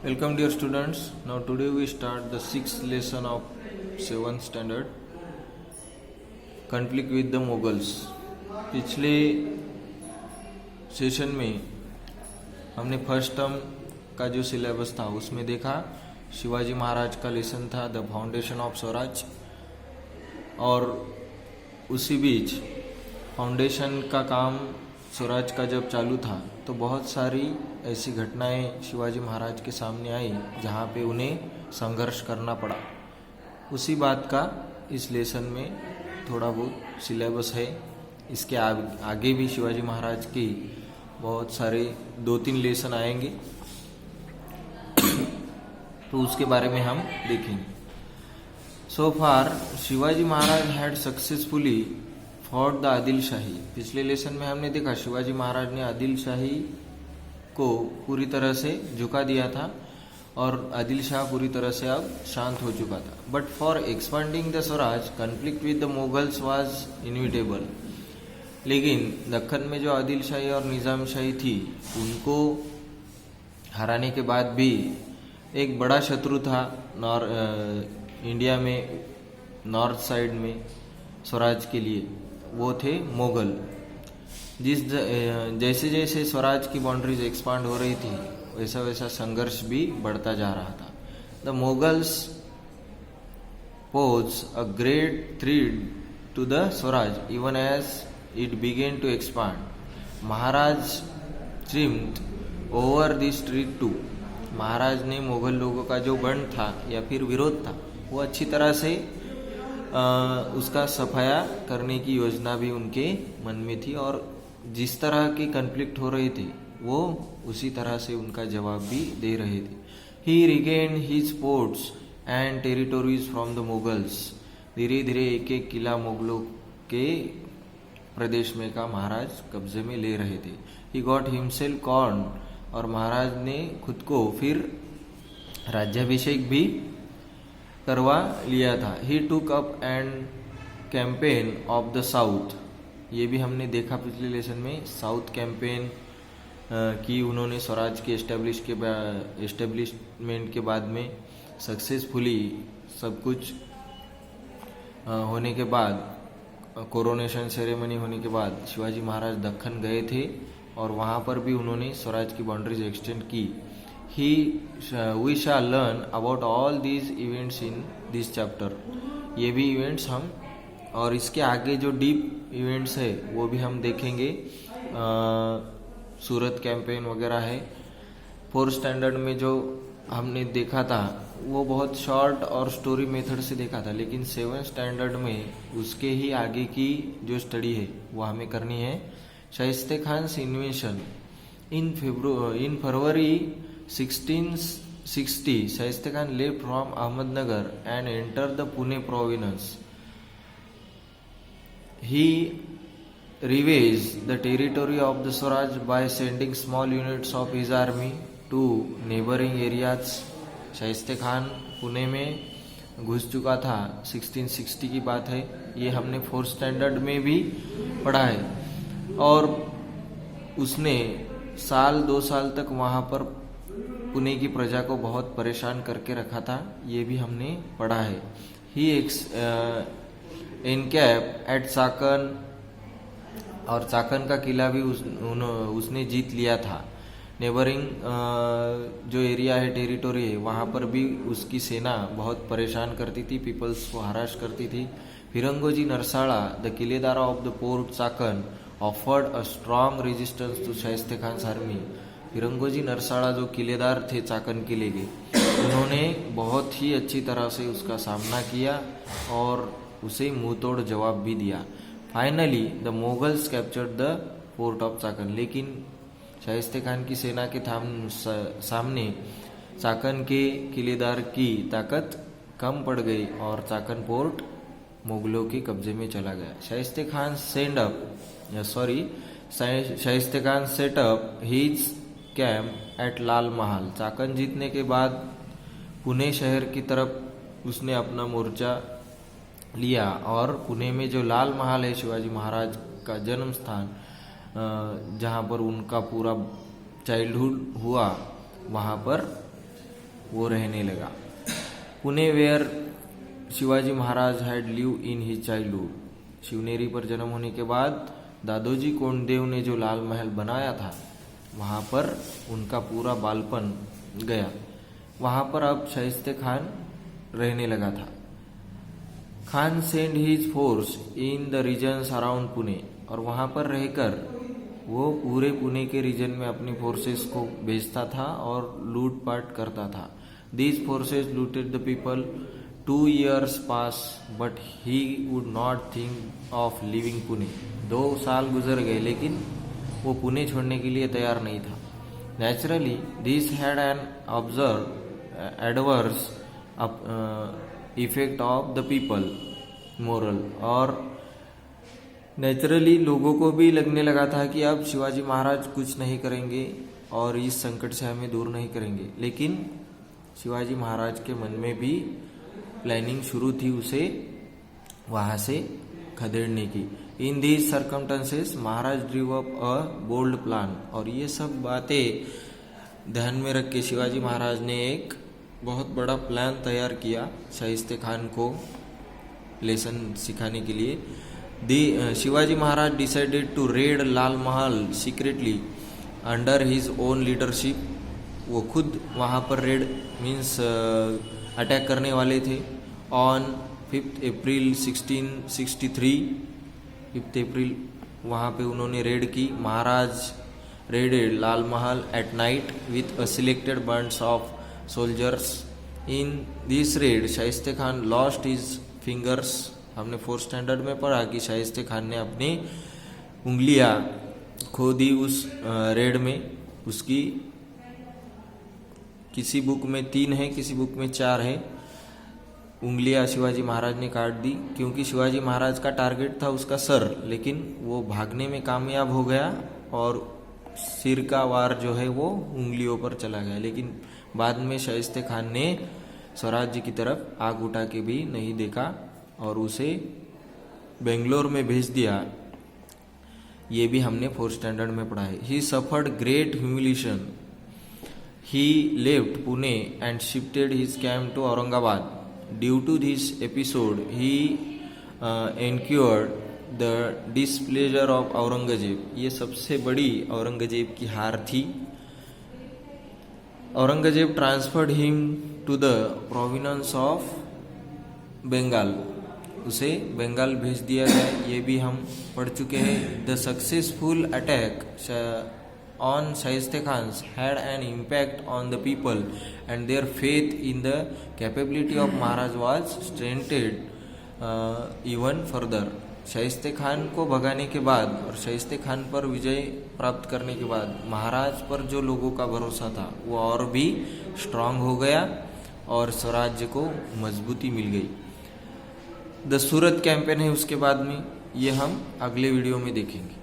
Welcome dear students. Now today we start the 6th lesson of 7th standard, conflict with the Mughals. पिछले session में हमने first term का जो syllabus था उसमें देखा शिवाजी महाराज का लेसन था द फाउंडेशन ऑफ स्वराज, और उसी बीच फाउंडेशन का काम स्वराज का जब चालू था तो बहुत सारी ऐसी घटनाएं शिवाजी महाराज के सामने आई जहाँ पे उन्हें संघर्ष करना पड़ा। उसी बात का इस लेसन में थोड़ा बहुत सिलेबस है। इसके आगे भी शिवाजी महाराज की बहुत सारे 2-3 लेसन आएंगे तो उसके बारे में हम देखेंगे। So far Shivaji Maharaj had successfully fought the Adil Shahi. पिछले लेसन में हमने देखा शिवाजी महाराज ने आदिल शाही को पूरी तरह से झुका दिया था और आदिल शाह पूरी तरह से अब शांत हो चुका था। But for expanding the Swaraj conflict with the Mughals was inevitable. लेकिन दक्कन में जो आदिल शाही और निजाम शाही थी उनको हराने के बाद भी एक बड़ा शत्रु था इंडिया में नॉर्थ साइड में स्वराज के लिए, वो थे मुगल। जैसे जैसे स्वराज की बाउंड्रीज एक्सपांड हो रही थी वैसा वैसा संघर्ष भी बढ़ता जा रहा था। The Mughals posed a great threat to the Swaraj even as it began to expand. Maharaj triumphed over this threat too. Maharaj ने मुगल लोगों का जो गण था या फिर विरोध था वो अच्छी तरह से उसका सफाया करने की योजना भी उनके मन में थी, और जिस तरह की कन्फ्लिक्ट हो रहे थे वो उसी तरह से उनका जवाब भी दे रहे थे। He regained his forts and territories from the Mughals. धीरे धीरे एक एक किला मुगलों के प्रदेश में का महाराज कब्जे में ले रहे थे। ही गॉट हिमसेल्फ कॉर्न, और महाराज ने खुद को फिर राज्याभिषेक भी करवा लिया था। He took up and campaign of the south. ये भी हमने देखा पिछले लेसन में, साउथ कैंपेन की उन्होंने स्वराज के एस्टेब्लिशमेंट के बाद में सक्सेसफुली सब कुछ होने के बाद, कोरोनेशन सेरेमनी होने के बाद शिवाजी महाराज दक्कन गए थे और वहाँ पर भी उन्होंने स्वराज की बाउंड्रीज एक्सटेंड की। We shall learn about all these events in this chapter. ये भी इवेंट्स हम और इसके आगे जो डीप इवेंट्स है वो भी हम देखेंगे। सूरत कैंपेन वगैरह है। 4th स्टैंडर्ड में जो हमने देखा था वो बहुत शॉर्ट और स्टोरी मेथड से देखा था, लेकिन 7th स्टैंडर्ड में उसके ही आगे की जो स्टडी है वो हमें करनी है। शाइस्ते खान्स इन्वेशन इन फरवरी 1660 शाइस्ते Khan left from Ahmednagar and entered the Pune province. He ravaged the territory of the Swaraj by sending small units of his army to neighboring areas. शाइस्ते Khan Pune में घुस चुका था, 1660 की बात है। ये हमने 4th स्टैंडर्ड में भी पढ़ा है, और उसने 2 साल तक वहाँ पर पुणे की प्रजा को बहुत परेशान करके रखा था, ये भी हमने पढ़ा है। ही एनकैप एट चाकन, और चाकन का किला भी उसने जीत लिया था। नेबरिंग जो एरिया है, टेरिटोरी है, वहाँ पर भी उसकी सेना बहुत परेशान करती थी, पीपल्स को हराश करती थी। Firangoji Narsala the killedar of the fort Chakan offered a strong resistance to Shaista Khan's army. Firangoji Narsala जो किलेदार थे चाकन किले के, उन्होंने बहुत ही अच्छी तरह से उसका सामना किया और उसे मुंह तोड़ जवाब भी दिया। Finally the Mughals captured the port of Chakan. लेकिन शाइस्ते खान की सेना के सामने चाकन के किलेदार की ताकत कम पड़ गई और चाकन पोर्ट मुगलों के कब्जे में चला गया। Shaista Khan Shaista Khan set up his camp at Lal Mahal. Chakan जीतने के बाद पुणे शहर की तरफ उसने अपना मोर्चा लिया, और पुणे में जो लाल महल है शिवाजी महाराज का जन्म स्थान, जहाँ पर उनका पूरा चाइल्डहुड हुआ, वहाँ पर वो रहने लगा। Pune where Shivaji Maharaj had live in his childhood. Shivneri पर जन्म होने के बाद दादोजी कोंडदेव ने जो लाल महल बनाया था वहाँ पर उनका पूरा बालपन गया। वहाँ पर अब शाइस्ते खान रहने लगा था। Khan send his force in the regions around Pune, और वहाँ पर रहकर वो पूरे पुणे के रीजन में अपनी फोर्सेस को भेजता था और लूटपाट करता था। These forces looted the people. 2 years pass but he would not think of living Pune. 2 साल गुजर गए लेकिन वो पुणे छोड़ने के लिए तैयार नहीं था। Naturally this had an adverse effect of the people moral, और नेचुरली लोगों को भी लगने लगा था कि अब शिवाजी महाराज कुछ नहीं करेंगे और इस संकट से हमें दूर नहीं करेंगे। लेकिन शिवाजी महाराज के मन में भी प्लानिंग शुरू थी उसे वहाँ से खदेड़ने की। In these circumstances Maharaj drew up a bold plan, और ये सब बातें ध्यान में रख के शिवाजी महाराज ने एक बहुत बड़ा प्लान तैयार किया शाइस्ते खान को लेसन सिखाने के लिए। Shivaji Maharaj decided to red Lal Mahal secretly under his own leadership. वो खुद वहाँ पर रेड मीन्स अटैक करने वाले थे। ऑन 5 अप्रैल 1663, 5 अप्रैल वहाँ पे उन्होंने रेड की। महाराज raided Lal Mahal at night with a selected bands of soldiers. In this raid Shaista Khan lost his fingers. हमने 4th स्टैंडर्ड में पढ़ा कि शाइस्ते खान ने अपनी उंगलियां खो दी उस रेड में। उसकी किसी बुक में 3 है, किसी बुक में 4 है। उंगलियां शिवाजी महाराज ने काट दी क्योंकि शिवाजी महाराज का टारगेट था उसका सर, लेकिन वो भागने में कामयाब हो गया और सिर का वार जो है वो उंगलियों पर चला गया। लेकिन बाद में शाइस्ते खान ने स्वराज्य की तरफ आग उठा के भी नहीं देखा और उसे बेंगलोर में भेज दिया। ये भी हमने 4th स्टैंडर्ड में पढ़ा है। He suffered great humiliation. He left Pune and shifted his camp to Aurangabad. Due to this episode he incurred the displeasure of Aurangzeb. ये सबसे बड़ी औरंगजेब की हार थी। Aurangzeb transferred him to the province of Bengal. उसे बंगाल भेज दिया गया। ये भी हम पढ़ चुके हैं। The successful attack on Shaista Khan had an impact on the people and their faith in the capability of Maharaj was strengthened even further. Shaista Khan को भगाने के बाद और शाइस्ते खान पर विजय प्राप्त करने के बाद महाराज पर जो लोगों का भरोसा था वो और भी स्ट्रांग हो गया और स्वराज्य को मजबूती मिल गई। द सूरत कैंपेन है उसके बाद में, ये हम अगले वीडियो में देखेंगे।